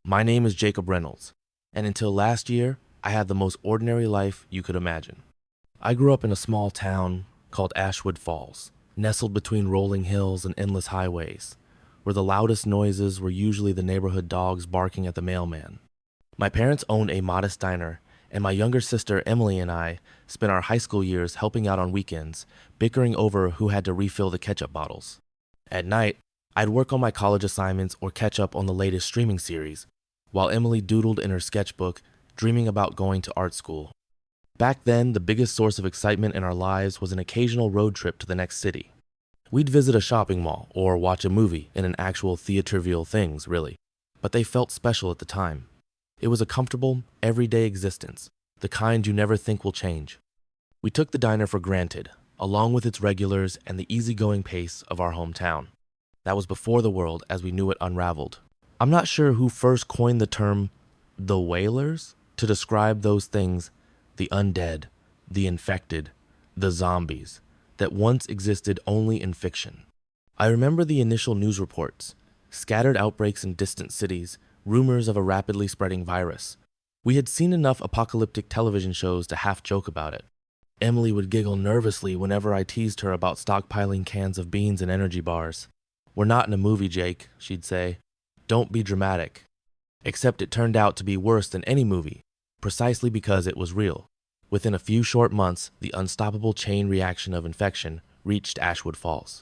My name is Jacob Reynolds, and until last year, I had the most ordinary life you could imagine. I grew up in a small town called Ashwood Falls, nestled between rolling hills and endless highways, where the loudest noises were usually the neighborhood dogs barking at the mailman. My parents owned a modest diner, and my younger sister Emily and I spent our high school years helping out on weekends, bickering over who had to refill the ketchup bottles. At night, I'd work on my college assignments or catch up on the latest streaming series, while Emily doodled in her sketchbook, dreaming about going to art school. Back then, the biggest source of excitement in our lives was an occasional road trip to the next city. We'd visit a shopping mall or watch a movie in an actual theatrical things, really, but they felt special at the time. It was a comfortable, everyday existence, the kind you never think will change. We took the diner for granted, along with its regulars and the easygoing pace of our hometown. That was before the world as we knew it unraveled. I'm not sure who first coined the term the Wailers to describe those things, the undead, the infected, the zombies, that once existed only in fiction. I remember the initial news reports, scattered outbreaks in distant cities, rumors of a rapidly spreading virus. We had seen enough apocalyptic television shows to half joke about it. Emily would giggle nervously whenever I teased her about stockpiling cans of beans and energy bars. "We're not in a movie, Jake," she'd say. "Don't be dramatic." Except it turned out to be worse than any movie, precisely because it was real. Within a few short months, the unstoppable chain reaction of infection reached Ashwood Falls.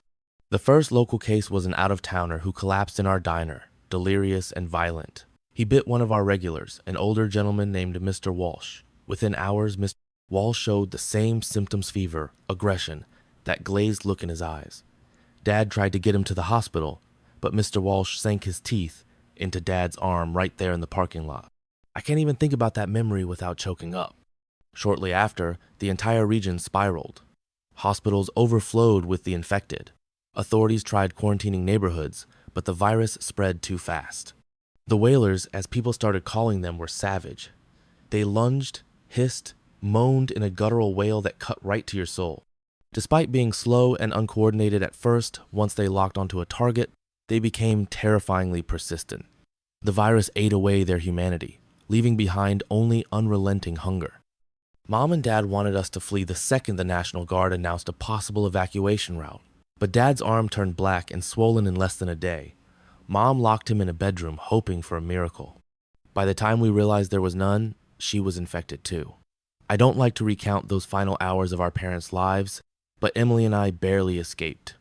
The first local case was an out-of-towner who collapsed in our diner, delirious and violent. He bit one of our regulars, an older gentleman named Mr. Walsh. Within hours, Mr. Walsh showed the same symptoms: fever, aggression, that glazed look in his eyes. Dad tried to get him to the hospital, but Mr. Walsh sank his teeth into Dad's arm right there in the parking lot. I can't even think about that memory without choking up. Shortly after, the entire region spiraled. Hospitals overflowed with the infected. Authorities tried quarantining neighborhoods, but the virus spread too fast. The Wailers, as people started calling them, were savage. They lunged, hissed, moaned in a guttural wail that cut right to your soul. Despite being slow and uncoordinated at first, once they locked onto a target, they became terrifyingly persistent. The virus ate away their humanity, leaving behind only unrelenting hunger. Mom and Dad wanted us to flee the second the National Guard announced a possible evacuation route, but Dad's arm turned black and swollen in less than a day. Mom locked him in a bedroom, hoping for a miracle. By the time we realized there was none, she was infected too. I don't like to recount those final hours of our parents' lives, but Emily and I barely escaped.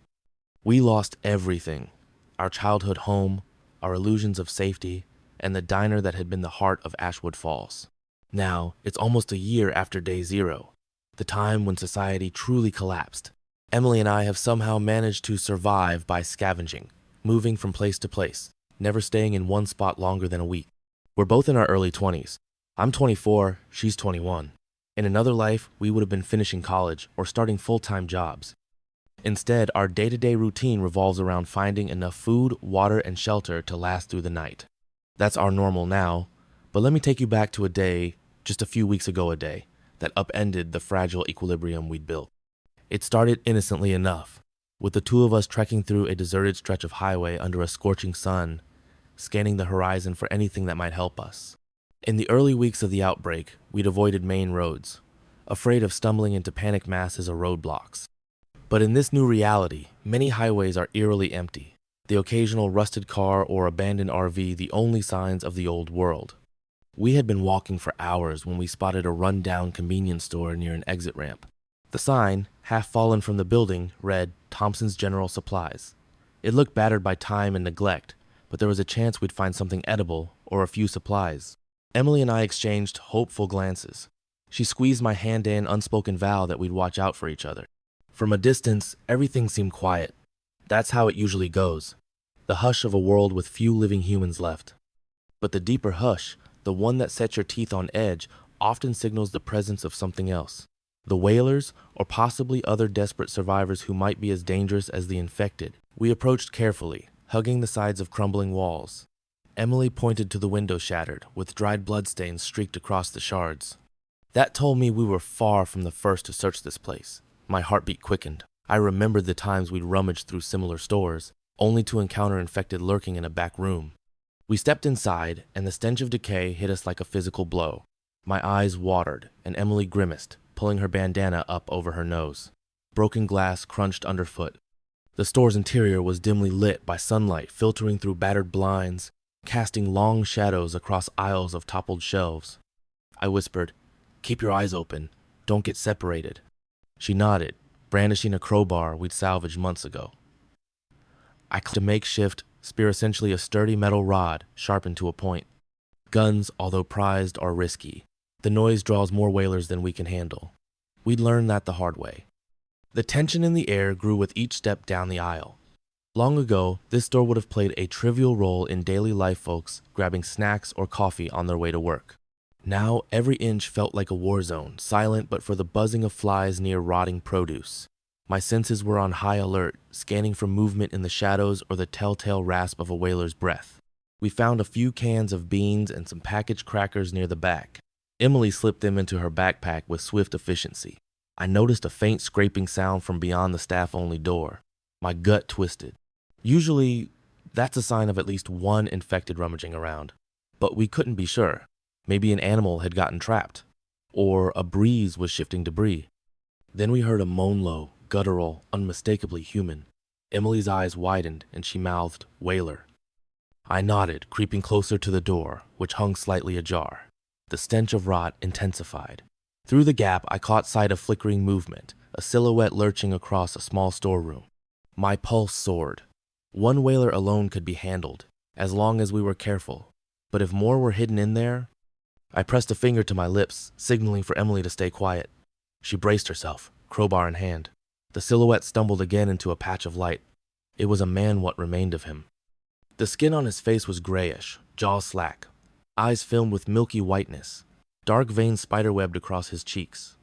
We lost everything: our childhood home, our illusions of safety, and the diner that had been the heart of Ashwood Falls. Now, it's almost a year after day zero, the time when society truly collapsed. Emily and I have somehow managed to survive by scavenging, moving from place to place, never staying in one spot longer than a week. We're both in our early 20s. I'm 24, she's 21. In another life, we would have been finishing college or starting full-time jobs. Instead, our day-to-day routine revolves around finding enough food, water, and shelter to last through the night. That's our normal now, but let me take you back to a day, just a few weeks ago that upended the fragile equilibrium we'd built. It started innocently enough, with the two of us trekking through a deserted stretch of highway under a scorching sun, scanning the horizon for anything that might help us. In the early weeks of the outbreak, we'd avoided main roads, afraid of stumbling into panic masses or roadblocks. But in this new reality, many highways are eerily empty, the occasional rusted car or abandoned RV the only signs of the old world. We had been walking for hours when we spotted a run-down convenience store near an exit ramp. The sign, half fallen from the building, read Thompson's General Supplies. It looked battered by time and neglect, but there was a chance we'd find something edible or a few supplies. Emily and I exchanged hopeful glances. She squeezed my hand in an unspoken vow that we'd watch out for each other. From a distance, everything seemed quiet. That's how it usually goes. The hush of a world with few living humans left. But the deeper hush, the one that sets your teeth on edge, often signals the presence of something else. The Wailers, or possibly other desperate survivors who might be as dangerous as the infected. We approached carefully, hugging the sides of crumbling walls. Emily pointed to the window shattered, with dried bloodstains streaked across the shards. That told me we were far from the first to search this place. My heartbeat quickened. I remembered the times we'd rummaged through similar stores, only to encounter infected lurking in a back room. We stepped inside, and the stench of decay hit us like a physical blow. My eyes watered, and Emily grimaced, pulling her bandana up over her nose. Broken glass crunched underfoot. The store's interior was dimly lit by sunlight filtering through battered blinds, casting long shadows across aisles of toppled shelves. I whispered, "Keep your eyes open. Don't get separated." She nodded, brandishing a crowbar we'd salvaged months ago. I clamped a makeshift spear, essentially a sturdy metal rod sharpened to a point. Guns, although prized, are risky. The noise draws more Wailers than we can handle. We'd learned that the hard way. The tension in the air grew with each step down the aisle. Long ago, this store would have played a trivial role in daily life, folks grabbing snacks or coffee on their way to work. Now, every inch felt like a war zone, silent but for the buzzing of flies near rotting produce. My senses were on high alert, scanning for movement in the shadows or the telltale rasp of a Wailer's breath. We found a few cans of beans and some packaged crackers near the back. Emily slipped them into her backpack with swift efficiency. I noticed a faint scraping sound from beyond the staff-only door. My gut twisted. Usually, that's a sign of at least one infected rummaging around. But we couldn't be sure. Maybe an animal had gotten trapped. Or a breeze was shifting debris. Then we heard a moan low, guttural, unmistakably human. Emily's eyes widened and she mouthed, "Wailer." I nodded, creeping closer to the door, which hung slightly ajar. The stench of rot intensified. Through the gap, I caught sight of flickering movement, a silhouette lurching across a small storeroom. My pulse soared. One Wailer alone could be handled, as long as we were careful. But if more were hidden in there... I pressed a finger to my lips, signaling for Emily to stay quiet. She braced herself, crowbar in hand. The silhouette stumbled again into a patch of light. It was a man, what remained of him. The skin on his face was grayish, jaw slack, eyes filmed with milky whiteness. Dark veins spiderwebbed across his cheeks.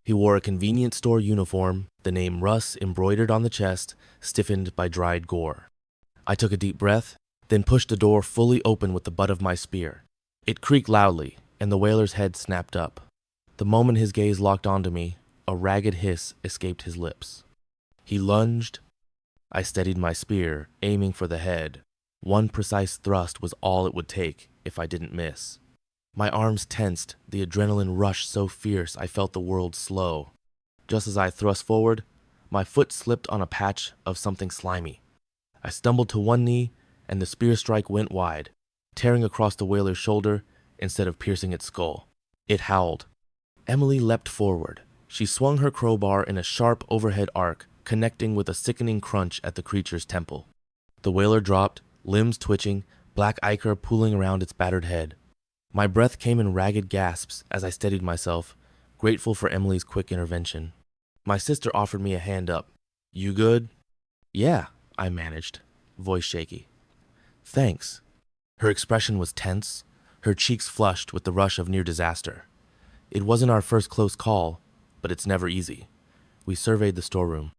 He wore a convenience store uniform, the name Russ embroidered on the chest, stiffened by dried gore. I took a deep breath, then pushed the door fully open with the butt of my spear. It creaked loudly, and the Wailer's head snapped up. The moment his gaze locked onto me, a ragged hiss escaped his lips. He lunged. I steadied my spear, aiming for the head. One precise thrust was all it would take if I didn't miss. My arms tensed, the adrenaline rushed so fierce I felt the world slow. Just as I thrust forward, my foot slipped on a patch of something slimy. I stumbled to one knee, and the spear strike went wide, tearing across the Wailer's shoulder instead of piercing its skull. It howled. Emily leapt forward. She swung her crowbar in a sharp overhead arc, connecting with a sickening crunch at the creature's temple. The Wailer dropped, limbs twitching, black ichor pooling around its battered head. My breath came in ragged gasps as I steadied myself, grateful for Emily's quick intervention. My sister offered me a hand up. "You good?" "Yeah," I managed, voice shaky. "Thanks." Her expression was tense, her cheeks flushed with the rush of near disaster. It wasn't our first close call, but it's never easy. We surveyed the storeroom.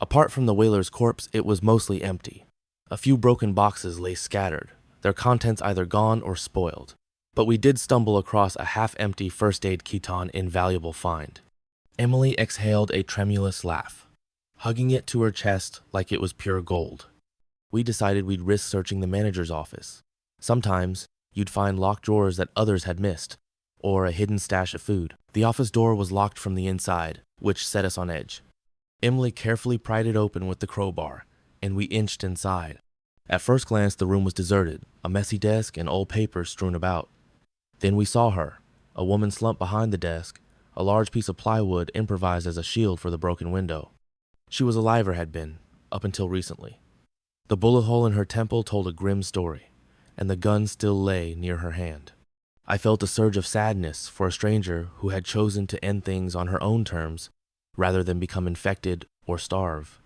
Apart from the Wailer's corpse, it was mostly empty. A few broken boxes lay scattered, their contents either gone or spoiled. But we did stumble across a half-empty first aid Keton invaluable find. Emily exhaled a tremulous laugh, hugging it to her chest like it was pure gold. We decided we'd risk searching the manager's office. Sometimes, you'd find locked drawers that others had missed, or a hidden stash of food. The office door was locked from the inside, which set us on edge. Emily carefully pried it open with the crowbar, and we inched inside. At first glance, the room was deserted, a messy desk and old papers strewn about. Then we saw her, a woman slumped behind the desk, a large piece of plywood improvised as a shield for the broken window. She was alive, or had been, up until recently. The bullet hole in her temple told a grim story, and the gun still lay near her hand. I felt a surge of sadness for a stranger who had chosen to end things on her own terms, rather than become infected or starve.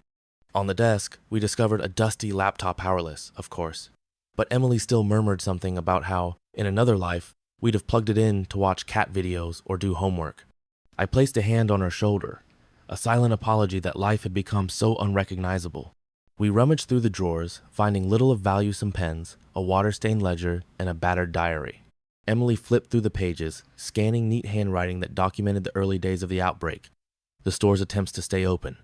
On the desk, we discovered a dusty laptop, powerless, of course. But Emily still murmured something about how, in another life, we'd have plugged it in to watch cat videos or do homework. I placed a hand on her shoulder, a silent apology that life had become so unrecognizable. We rummaged through the drawers, finding little of value: some pens, a water-stained ledger, and a battered diary. Emily flipped through the pages, scanning neat handwriting that documented the early days of the outbreak, the store's attempts to stay open,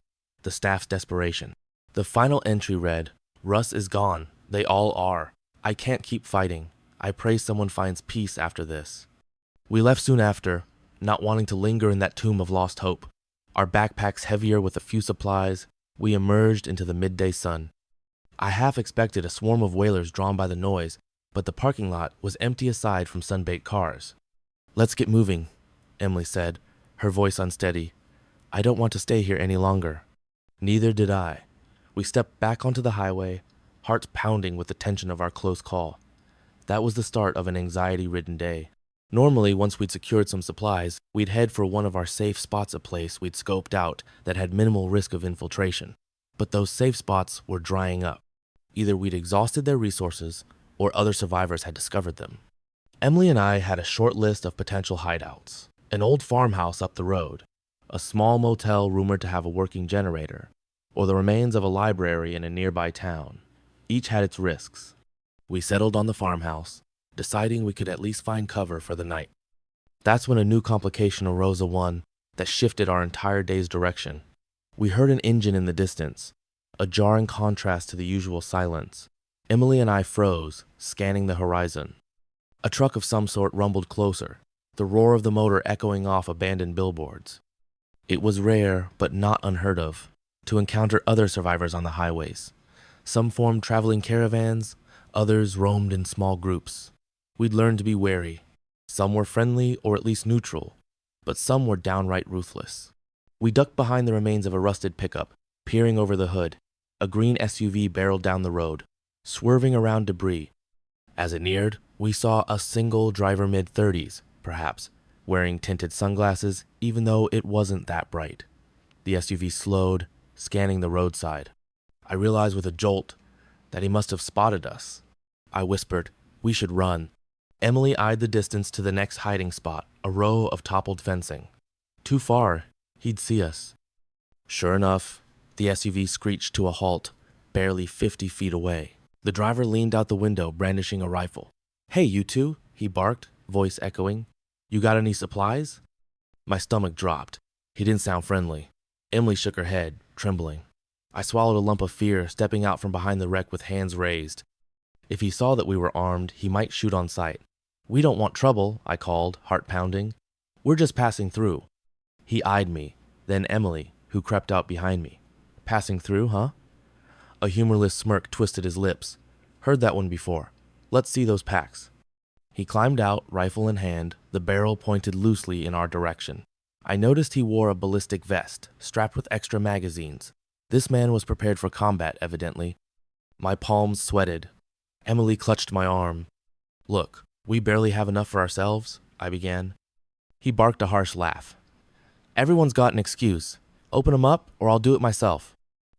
the staff's desperation. The final entry read, "Russ is gone. They all are. I can't keep fighting. I pray someone finds peace after this. We left soon after, not wanting to linger in that tomb of lost hope. Our backpacks heavier with a few supplies, we emerged into the midday sun. I half expected a swarm of Wailers drawn by the noise, but the parking lot was empty aside from sunbaked cars. "Let's get moving," Emily said, her voice unsteady. "I don't want to stay here any longer." Neither did I. We stepped back onto the highway, hearts pounding with the tension of our close call. That was the start of an anxiety-ridden day. Normally, once we'd secured some supplies, we'd head for one of our safe spots, a place we'd scoped out that had minimal risk of infiltration. But those safe spots were drying up. Either we'd exhausted their resources, or other survivors had discovered them. Emily and I had a short list of potential hideouts. An old farmhouse up the road, a small motel rumored to have a working generator, or the remains of a library in a nearby town. Each had its risks. We settled on the farmhouse, deciding we could at least find cover for the night. That's when a new complication arose, one that shifted our entire day's direction. We heard an engine in the distance, a jarring contrast to the usual silence. Emily and I froze, scanning the horizon. A truck of some sort rumbled closer, the roar of the motor echoing off abandoned billboards. It was rare, but not unheard of, to encounter other survivors on the highways. Some formed traveling caravans, others roamed in small groups. We'd learned to be wary. Some were friendly or at least neutral, but some were downright ruthless. We ducked behind the remains of a rusted pickup, peering over the hood. A green SUV barreled down the road, swerving around debris. As it neared, we saw a single driver mid-30s, perhaps, wearing tinted sunglasses, even though it wasn't that bright. The SUV slowed, scanning the roadside. I realized with a jolt that he must have spotted us. I whispered, "We should run." Emily eyed the distance to the next hiding spot, a row of toppled fencing. Too far, he'd see us. Sure enough, the SUV screeched to a halt, barely 50 feet away. The driver leaned out the window, brandishing a rifle. "Hey, you two," he barked, voice echoing. "You got any supplies?" My stomach dropped. He didn't sound friendly. Emily shook her head, trembling. I swallowed a lump of fear, stepping out from behind the wreck with hands raised. If he saw that we were armed, he might shoot on sight. "We don't want trouble," I called, heart pounding. "We're just passing through." He eyed me, then Emily, who crept out behind me. "Passing through, huh?" A humorless smirk twisted his lips. "Heard that one before. Let's see those packs." He climbed out, rifle in hand, the barrel pointed loosely in our direction. I noticed he wore a ballistic vest, strapped with extra magazines. This man was prepared for combat, evidently. My palms sweated. Emily clutched my arm. "Look, we barely have enough for ourselves," I began. He barked a harsh laugh. "Everyone's got an excuse. Open 'em up, or I'll do it myself."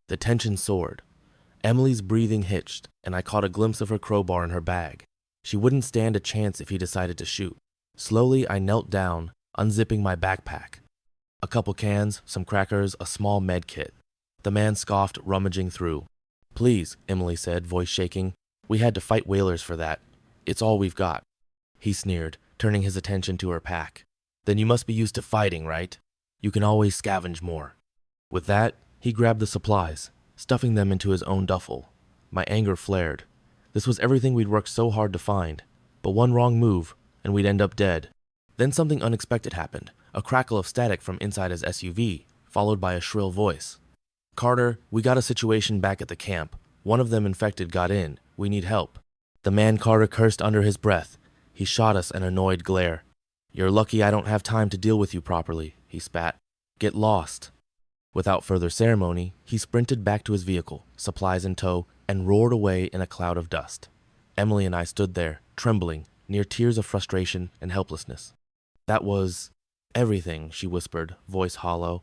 The tension soared. Emily's breathing hitched, and I caught a glimpse of her crowbar in her bag. She wouldn't stand a chance if he decided to shoot. Slowly, I knelt down, unzipping my backpack. A couple cans, some crackers, a small med kit. The man scoffed, rummaging through. "Please," Emily said, voice shaking. "We had to fight Wailers for that. It's all we've got." He sneered, turning his attention to her pack. "Then you must be used to fighting, right? You can always scavenge more." With that, he grabbed the supplies, stuffing them into his own duffel. My anger flared. This was everything we'd worked so hard to find. But one wrong move, and we'd end up dead. Then something unexpected happened. A crackle of static from inside his SUV, followed by a shrill voice. "Carter, we got a situation back at the camp. One of them infected got in. We need help." The man Carter cursed under his breath. He shot us an annoyed glare. "You're lucky I don't have time to deal with you properly," he spat. "Get lost." Without further ceremony, he sprinted back to his vehicle, supplies in tow, and roared away in a cloud of dust. Emily and I stood there, trembling, near tears of frustration and helplessness. "That was everything," she whispered, voice hollow.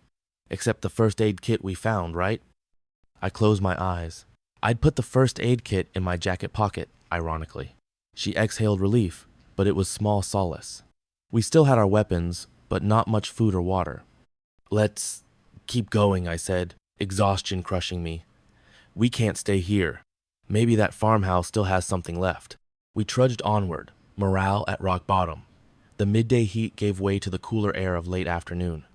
"Except the first aid kit we found, right?" I closed my eyes. I'd put the first aid kit in my jacket pocket, ironically. She exhaled relief, but it was small solace. We still had our weapons, but not much food or water. "Let's keep going," I said, exhaustion crushing me. "We can't stay here. Maybe that farmhouse still has something left." We trudged onward, morale at rock bottom. The midday heat gave way to the cooler air of late afternoon.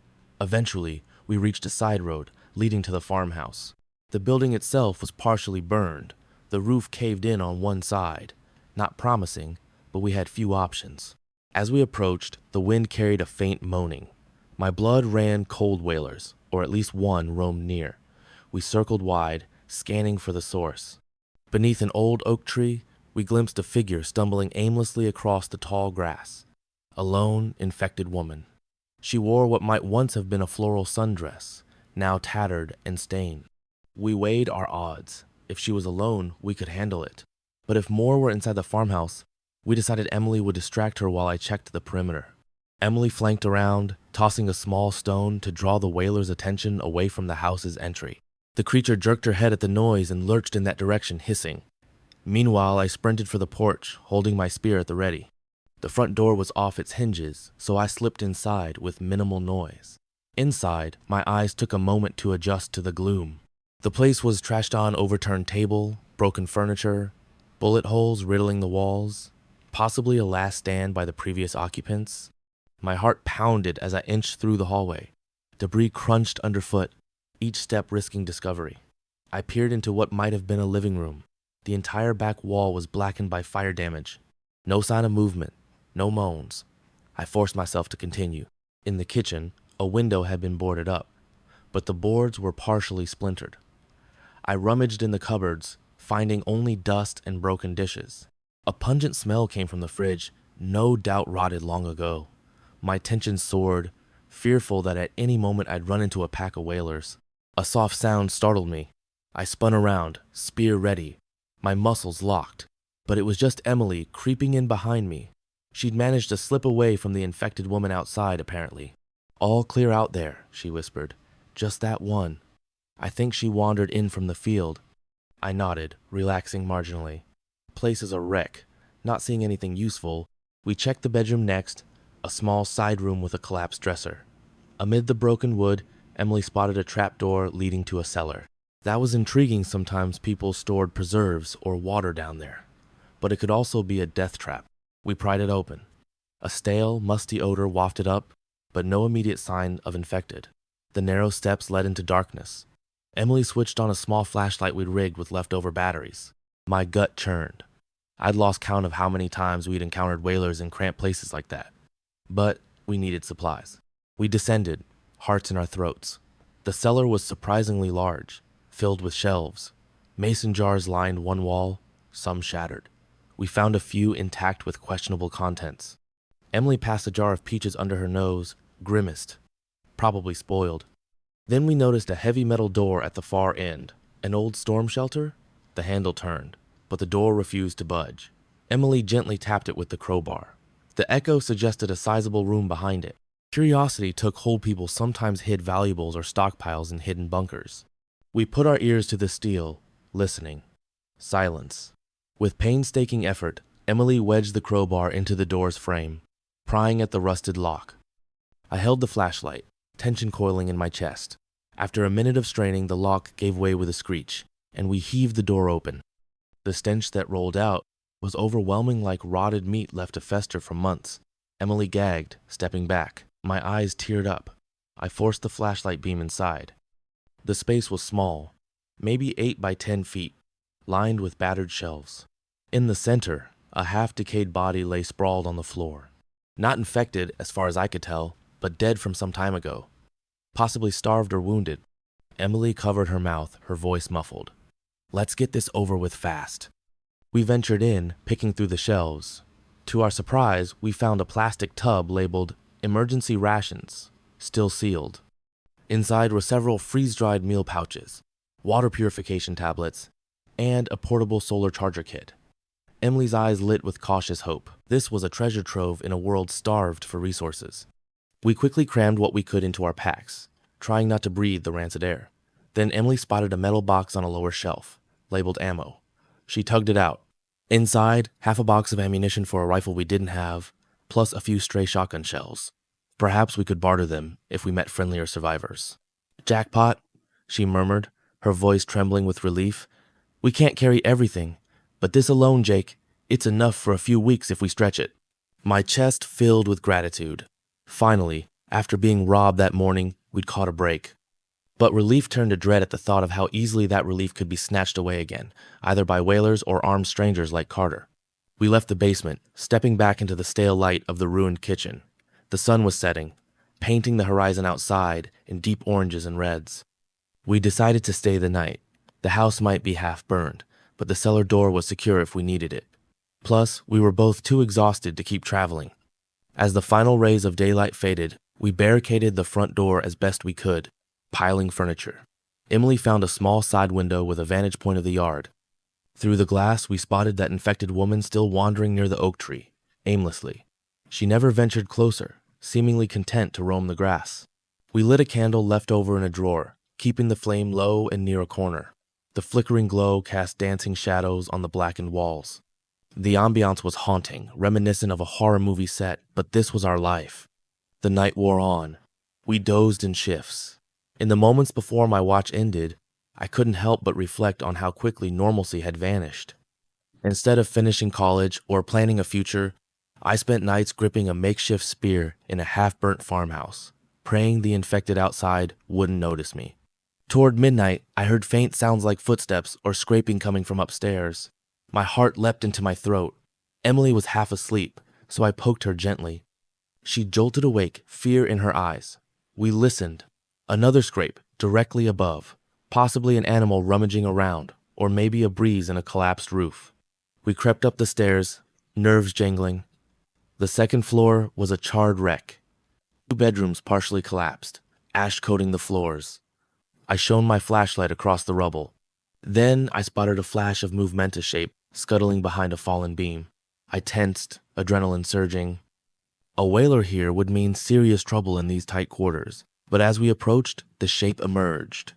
Eventually, we reached a side road leading to the farmhouse. The building itself was partially burned, the roof caved in on one side. Not promising, but we had few options. As we approached, the wind carried a faint moaning. My blood ran cold. Wailers, or at least one, roamed near. We circled wide, scanning for the source. Beneath an old oak tree, we glimpsed a figure stumbling aimlessly across the tall grass. A lone, infected woman. She wore what might once have been a floral sundress, now tattered and stained. We weighed our odds. If she was alone, we could handle it. But if more were inside the farmhouse, we decided Emily would distract her while I checked the perimeter. Emily flanked around, tossing a small stone to draw the Wailers' attention away from the house's entry. The creature jerked her head at the noise and lurched in that direction, hissing. Meanwhile, I sprinted for the porch, holding my spear at the ready. The front door was off its hinges, so I slipped inside with minimal noise. Inside, my eyes took a moment to adjust to the gloom. The place was trashed on overturned table, broken furniture, bullet holes riddling the walls, possibly a last stand by the previous occupants. My heart pounded as I inched through the hallway. Debris crunched underfoot, each step risking discovery. I peered into what might have been a living room. The entire back wall was blackened by fire damage. No sign of movement, no moans. I forced myself to continue. In the kitchen, a window had been boarded up, but the boards were partially splintered. I rummaged in the cupboards, finding only dust and broken dishes. A pungent smell came from the fridge, no doubt rotted long ago. My tension soared, fearful that at any moment I'd run into a pack of Wailers. A soft sound startled me. I spun around, spear ready, my muscles locked. But it was just Emily creeping in behind me. She'd managed to slip away from the infected woman outside, apparently. "All clear out there," she whispered. "Just that one." I think she wandered in from the field. I nodded, relaxing marginally. Place is a wreck. Not seeing anything useful, we checked the bedroom next, a small side room with a collapsed dresser. Amid the broken wood, Emily spotted a trapdoor leading to a cellar. That was intriguing. Sometimes people stored preserves or water down there. But it could also be a death trap. We pried it open. A stale, musty odor wafted up, but no immediate sign of infected. The narrow steps led into darkness. Emily switched on a small flashlight we'd rigged with leftover batteries. My gut churned. I'd lost count of how many times we'd encountered Wailers in cramped places like that. But we needed supplies. We descended, hearts in our throats. The cellar was surprisingly large, filled with shelves. Mason jars lined one wall, some shattered. We found a few intact with questionable contents. Emily passed a jar of peaches under her nose, grimaced, probably spoiled. Then we noticed a heavy metal door at the far end. An old storm shelter? The handle turned, but the door refused to budge. Emily gently tapped it with the crowbar. The echo suggested a sizable room behind it. Curiosity took hold. People sometimes hid valuables or stockpiles in hidden bunkers. We put our ears to the steel, listening. Silence. With painstaking effort, Emily wedged the crowbar into the door's frame, prying at the rusted lock. I held the flashlight, tension coiling in my chest. After a minute of straining, the lock gave way with a screech, and we heaved the door open. The stench that rolled out was overwhelming, like rotted meat left to fester for months. Emily gagged, stepping back. My eyes teared up. I forced the flashlight beam inside. The space was small, maybe 8 by 10 feet, lined with battered shelves. In the center, a half-decayed body lay sprawled on the floor. Not infected, as far as I could tell, but dead from some time ago. Possibly starved or wounded. Emily covered her mouth, her voice muffled. "Let's get this over with fast." We ventured in, picking through the shelves. To our surprise, we found a plastic tub labeled "Emergency Rations," still sealed. Inside were several freeze-dried meal pouches, water purification tablets, and a portable solar charger kit. Emily's eyes lit with cautious hope. This was a treasure trove in a world starved for resources. We quickly crammed what we could into our packs, trying not to breathe the rancid air. Then Emily spotted a metal box on a lower shelf, labeled ammo. She tugged it out. Inside, half a box of ammunition for a rifle we didn't have, plus a few stray shotgun shells. Perhaps we could barter them if we met friendlier survivors. "Jackpot," she murmured, her voice trembling with relief. "We can't carry everything, but this alone, Jake, it's enough for a few weeks if we stretch it." My chest filled with gratitude. Finally, after being robbed that morning, we'd caught a break. But relief turned to dread at the thought of how easily that relief could be snatched away again, either by Wailers or armed strangers like Carter. We left the basement, stepping back into the stale light of the ruined kitchen. The sun was setting, painting the horizon outside in deep oranges and reds. We decided to stay the night. The house might be half burned, but the cellar door was secure if we needed it. Plus, we were both too exhausted to keep traveling. As the final rays of daylight faded, we barricaded the front door as best we could, piling furniture. Emily found a small side window with a vantage point of the yard. Through the glass, we spotted that infected woman still wandering near the oak tree, aimlessly. She never ventured closer, seemingly content to roam the grass. We lit a candle left over in a drawer, keeping the flame low and near a corner. The flickering glow cast dancing shadows on the blackened walls. The ambiance was haunting, reminiscent of a horror movie set, but this was our life. The night wore on. We dozed in shifts. In the moments before my watch ended, I couldn't help but reflect on how quickly normalcy had vanished. Instead of finishing college or planning a future, I spent nights gripping a makeshift spear in a half-burnt farmhouse, praying the infected outside wouldn't notice me. Toward midnight, I heard faint sounds like footsteps or scraping coming from upstairs. My heart leapt into my throat. Emily was half asleep, so I poked her gently. She jolted awake, fear in her eyes. We listened. Another scrape, directly above. Possibly an animal rummaging around, or maybe a breeze in a collapsed roof. We crept up the stairs, nerves jangling. The second floor was a charred wreck. 2 bedrooms partially collapsed, ash coating the floors. I shone my flashlight across the rubble. Then I spotted a flash of momentous shape scuttling behind a fallen beam. I tensed, adrenaline surging. A Wailer here would mean serious trouble in these tight quarters, but as we approached, the shape emerged.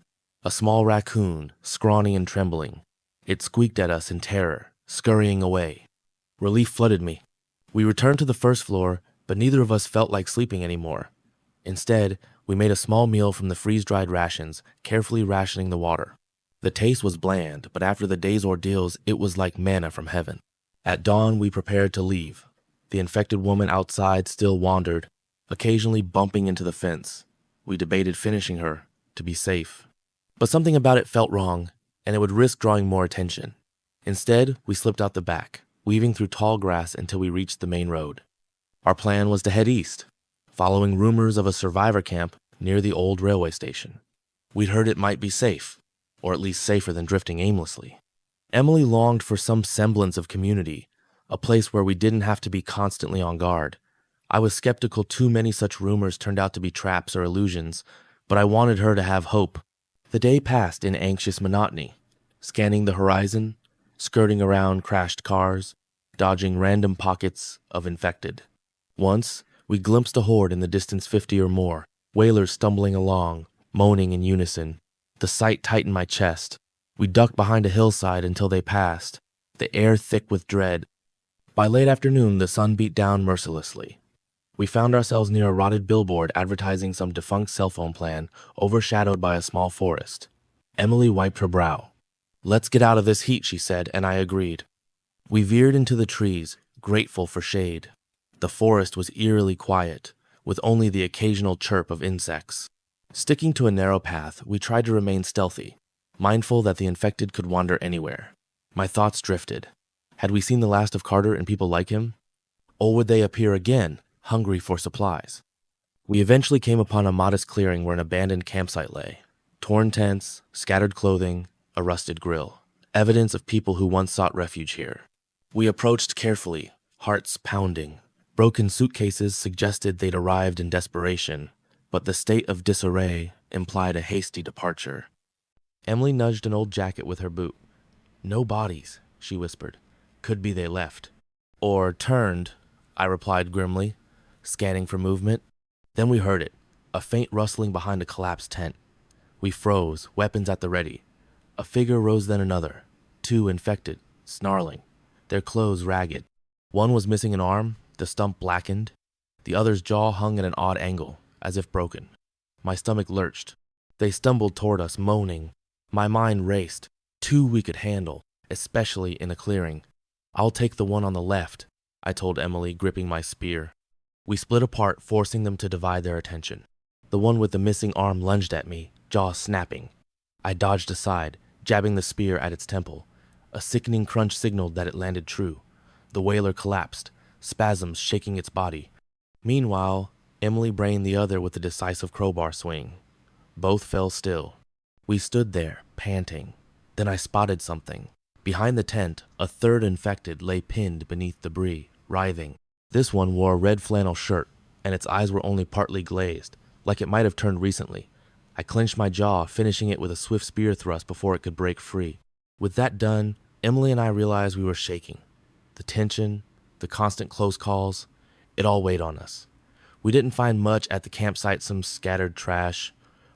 A small raccoon, scrawny and trembling. It squeaked at us in terror, scurrying away. Relief flooded me. We returned to the first floor, but neither of us felt like sleeping anymore. Instead, we made a small meal from the freeze-dried rations, carefully rationing the water. The taste was bland, but after the day's ordeals, it was like manna from heaven. At dawn, we prepared to leave. The infected woman outside still wandered, occasionally bumping into the fence. We debated finishing her, to be safe. But something about it felt wrong, and it would risk drawing more attention. Instead, we slipped out the back, weaving through tall grass until we reached the main road. Our plan was to head east, following rumors of a survivor camp near the old railway station. We'd heard it might be safe, or at least safer than drifting aimlessly. Emily longed for some semblance of community, a place where we didn't have to be constantly on guard. I was skeptical too many such rumors turned out to be traps or illusions, but I wanted her to have hope. The day passed in anxious monotony, scanning the horizon, skirting around crashed cars, dodging random pockets of infected. Once, we glimpsed a horde in the distance 50 or more, Wailers stumbling along, moaning in unison. The sight tightened my chest. We ducked behind a hillside until they passed, the air thick with dread. By late afternoon, the sun beat down mercilessly. We found ourselves near a rotted billboard advertising some defunct cell phone plan, overshadowed by a small forest. Emily wiped her brow. "Let's get out of this heat," she said, and I agreed. We veered into the trees, grateful for shade. The forest was eerily quiet, with only the occasional chirp of insects. Sticking to a narrow path, we tried to remain stealthy, mindful that the infected could wander anywhere. My thoughts drifted. Had we seen the last of Carter and people like him? Or would they appear again, hungry for supplies? We eventually came upon a modest clearing where an abandoned campsite lay. Torn tents, scattered clothing, a rusted grill. Evidence of people who once sought refuge here. We approached carefully, hearts pounding. Broken suitcases suggested they'd arrived in desperation, but the state of disarray implied a hasty departure. Emily nudged an old jacket with her boot. "No bodies," she whispered. "Could be they left." "Or turned," I replied grimly, scanning for movement. Then we heard it, a faint rustling behind a collapsed tent. We froze, weapons at the ready. A figure rose, then another. 2 infected, snarling, their clothes ragged. One was missing an arm, the stump blackened. The other's jaw hung at an odd angle, as if broken. My stomach lurched. They stumbled toward us, moaning. My mind raced. 2 we could handle, especially in a clearing. "I'll take the one on the left," I told Emily, gripping my spear. We split apart, forcing them to divide their attention. The one with the missing arm lunged at me, jaw snapping. I dodged aside, jabbing the spear at its temple. A sickening crunch signaled that it landed true. The Wailer collapsed, spasms shaking its body. Meanwhile, Emily brained the other with a decisive crowbar swing. Both fell still. We stood there, panting. Then I spotted something. Behind the tent, a third infected lay pinned beneath debris, writhing. This one wore a red flannel shirt, and its eyes were only partly glazed, like it might have turned recently. I clenched my jaw, finishing it with a swift spear thrust before it could break free. With that done, Emily and I realized we were shaking. The tension, the constant close calls, it all weighed on us. We didn't find much at the campsite, some scattered trash,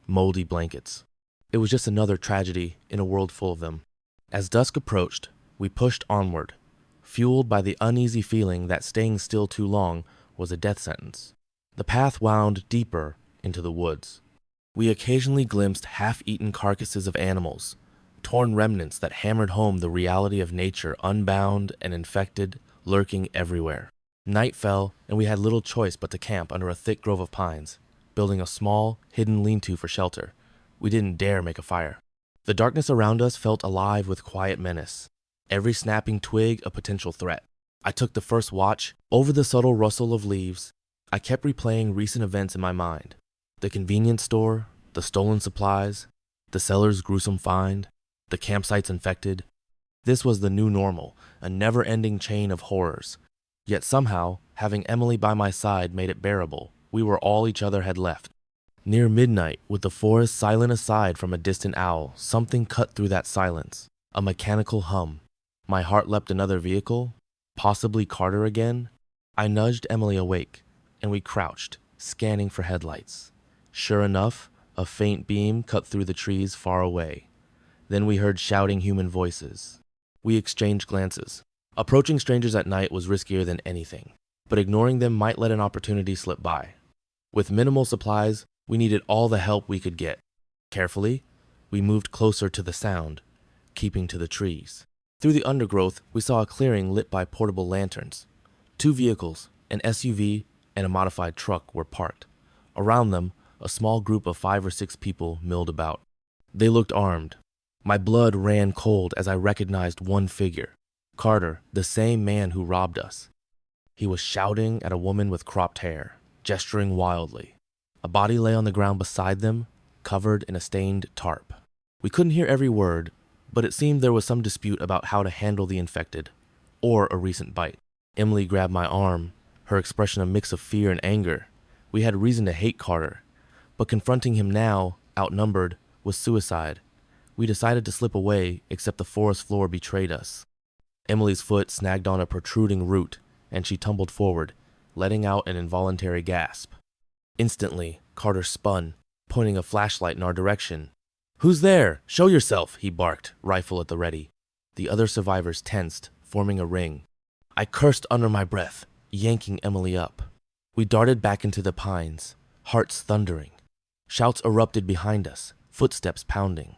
moldy blankets. It was just another tragedy in a world full of them. As dusk approached, we pushed onward, fueled by the uneasy feeling that staying still too long was a death sentence. The path wound deeper into the woods. We occasionally glimpsed half-eaten carcasses of animals, torn remnants that hammered home the reality of nature unbound and infected, lurking everywhere. Night fell, and we had little choice but to camp under a thick grove of pines, building a small, hidden lean-to for shelter. We didn't dare make a fire. The darkness around us felt alive with quiet menace, every snapping twig a potential threat. I took the first watch. Over the subtle rustle of leaves, I kept replaying recent events in my mind. The convenience store, the stolen supplies, the seller's gruesome find, the campsites infected. This was the new normal, a never-ending chain of horrors. Yet somehow, having Emily by my side made it bearable. We were all each other had left. Near midnight, with the forest silent aside from a distant owl, something cut through that silence. A mechanical hum. My heart leapt another vehicle, possibly Carter again. I nudged Emily awake, and we crouched, scanning for headlights. Sure enough, a faint beam cut through the trees far away. Then we heard shouting human voices. We exchanged glances. Approaching strangers at night was riskier than anything, but ignoring them might let an opportunity slip by. With minimal supplies, we needed all the help we could get. Carefully, we moved closer to the sound, keeping to the trees. Through the undergrowth, we saw a clearing lit by portable lanterns. 2 vehicles, an SUV and a modified truck, were parked. Around them, a small group of 5 or 6 people milled about. They looked armed. My blood ran cold as I recognized one figure. Carter, the same man who robbed us. He was shouting at a woman with cropped hair, gesturing wildly. A body lay on the ground beside them, covered in a stained tarp. We couldn't hear every word, but it seemed there was some dispute about how to handle the infected, or a recent bite. Emily grabbed my arm, her expression a mix of fear and anger. We had reason to hate Carter, but confronting him now, outnumbered, was suicide. We decided to slip away, except the forest floor betrayed us. Emily's foot snagged on a protruding root, and she tumbled forward, letting out an involuntary gasp. Instantly, Carter spun, pointing a flashlight in our direction. "Who's there? Show yourself," he barked, rifle at the ready. The other survivors tensed, forming a ring. I cursed under my breath, yanking Emily up. We darted back into the pines, hearts thundering. Shouts erupted behind us, footsteps pounding.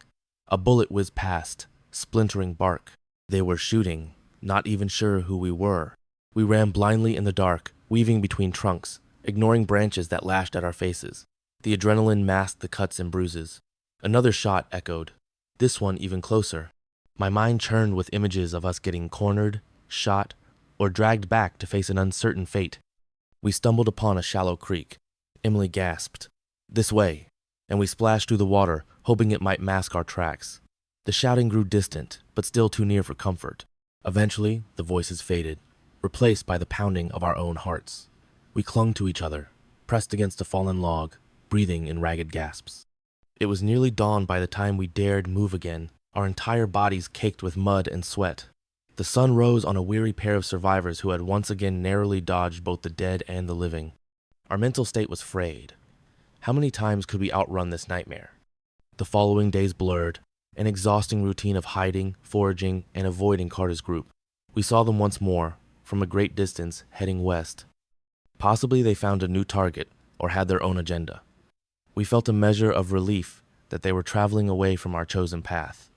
A bullet whizzed past, splintering bark. They were shooting, not even sure who we were. We ran blindly in the dark, weaving between trunks, ignoring branches that lashed at our faces. The adrenaline masked the cuts and bruises. Another shot echoed, this one even closer. My mind churned with images of us getting cornered, shot, or dragged back to face an uncertain fate. We stumbled upon a shallow creek. Emily gasped, "This way," and we splashed through the water, hoping it might mask our tracks. The shouting grew distant, but still too near for comfort. Eventually, the voices faded, replaced by the pounding of our own hearts. We clung to each other, pressed against a fallen log, breathing in ragged gasps. It was nearly dawn by the time we dared move again, our entire bodies caked with mud and sweat. The sun rose on a weary pair of survivors who had once again narrowly dodged both the dead and the living. Our mental state was frayed. How many times could we outrun this nightmare? The following days blurred, an exhausting routine of hiding, foraging, and avoiding Carter's group. We saw them once more, from a great distance, heading west. Possibly they found a new target, or had their own agenda. We felt a measure of relief that they were traveling away from our chosen path.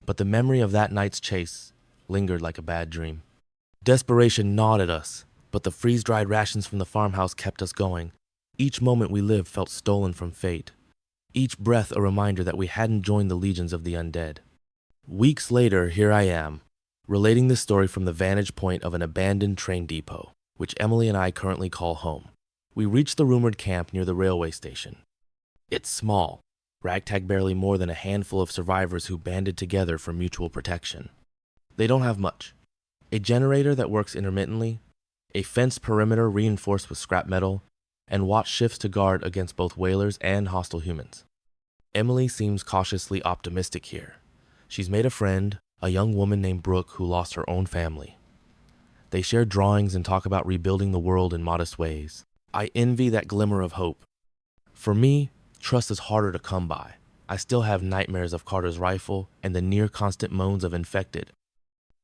But the memory of that night's chase lingered like a bad dream. Desperation gnawed at us, but the freeze-dried rations from the farmhouse kept us going. Each moment we lived felt stolen from fate. Each breath a reminder that we hadn't joined the legions of the undead. Weeks later, here I am, relating this story from the vantage point of an abandoned train depot, which Emily and I currently call home. We reach the rumored camp near the railway station. It's small, ragtag barely more than a handful of survivors who banded together for mutual protection. They don't have much. A generator that works intermittently, a fenced perimeter reinforced with scrap metal, and watch shifts to guard against both Wailers and hostile humans. Emily seems cautiously optimistic here. She's made a friend, a young woman named Brooke who lost her own family. They share drawings and talk about rebuilding the world in modest ways. I envy that glimmer of hope. For me, trust is harder to come by. I still have nightmares of Carter's rifle and the near-constant moans of infected.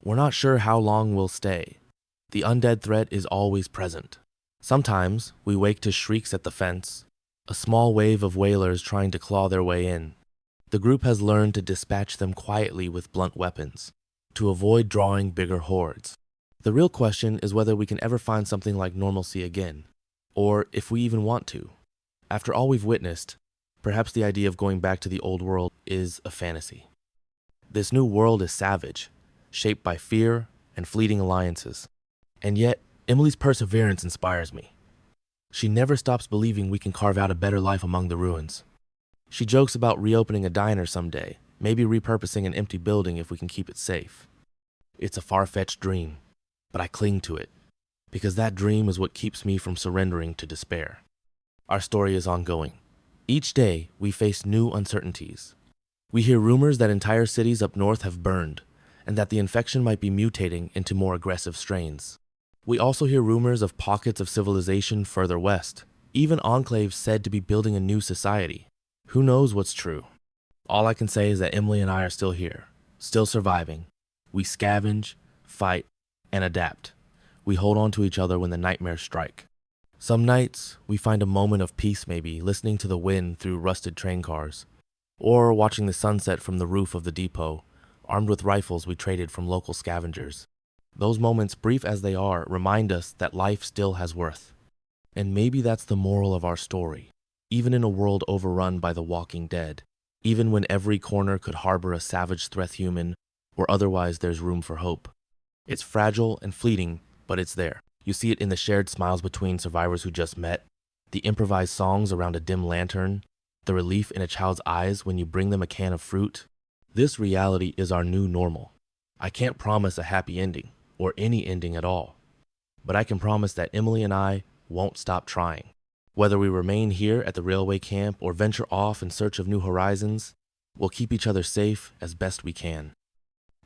We're not sure how long we'll stay. The undead threat is always present. Sometimes we wake to shrieks at the fence, a small wave of Wailers trying to claw their way in. The group has learned to dispatch them quietly with blunt weapons, to avoid drawing bigger hordes. The real question is whether we can ever find something like normalcy again, or if we even want to. After all we've witnessed, perhaps the idea of going back to the old world is a fantasy. This new world is savage, shaped by fear and fleeting alliances. And yet, Emily's perseverance inspires me. She never stops believing we can carve out a better life among the ruins. She jokes about reopening a diner someday, maybe repurposing an empty building if we can keep it safe. It's a far-fetched dream, but I cling to it, because that dream is what keeps me from surrendering to despair. Our story is ongoing. Each day, we face new uncertainties. We hear rumors that entire cities up north have burned, and that the infection might be mutating into more aggressive strains. We also hear rumors of pockets of civilization further west, even enclaves said to be building a new society. Who knows what's true? All I can say is that Emily and I are still here, still surviving. We scavenge, fight, and adapt. We hold on to each other when the nightmares strike. Some nights, we find a moment of peace maybe, listening to the wind through rusted train cars, or watching the sunset from the roof of the depot, armed with rifles we traded from local scavengers. Those moments, brief as they are, remind us that life still has worth. And maybe that's the moral of our story. Even in a world overrun by the walking dead, even when every corner could harbor a savage threat human, or otherwise there's room for hope. It's fragile and fleeting, but it's there. You see it in the shared smiles between survivors who just met, the improvised songs around a dim lantern, the relief in a child's eyes when you bring them a can of fruit. This reality is our new normal. I can't promise a happy ending, or any ending at all. But I can promise that Emily and I won't stop trying. Whether we remain here at the railway camp or venture off in search of new horizons, we'll keep each other safe as best we can.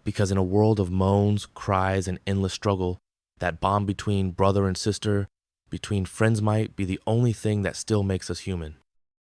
Because in a world of moans, cries, and endless struggle, that bond between brother and sister, between friends might be the only thing that still makes us human.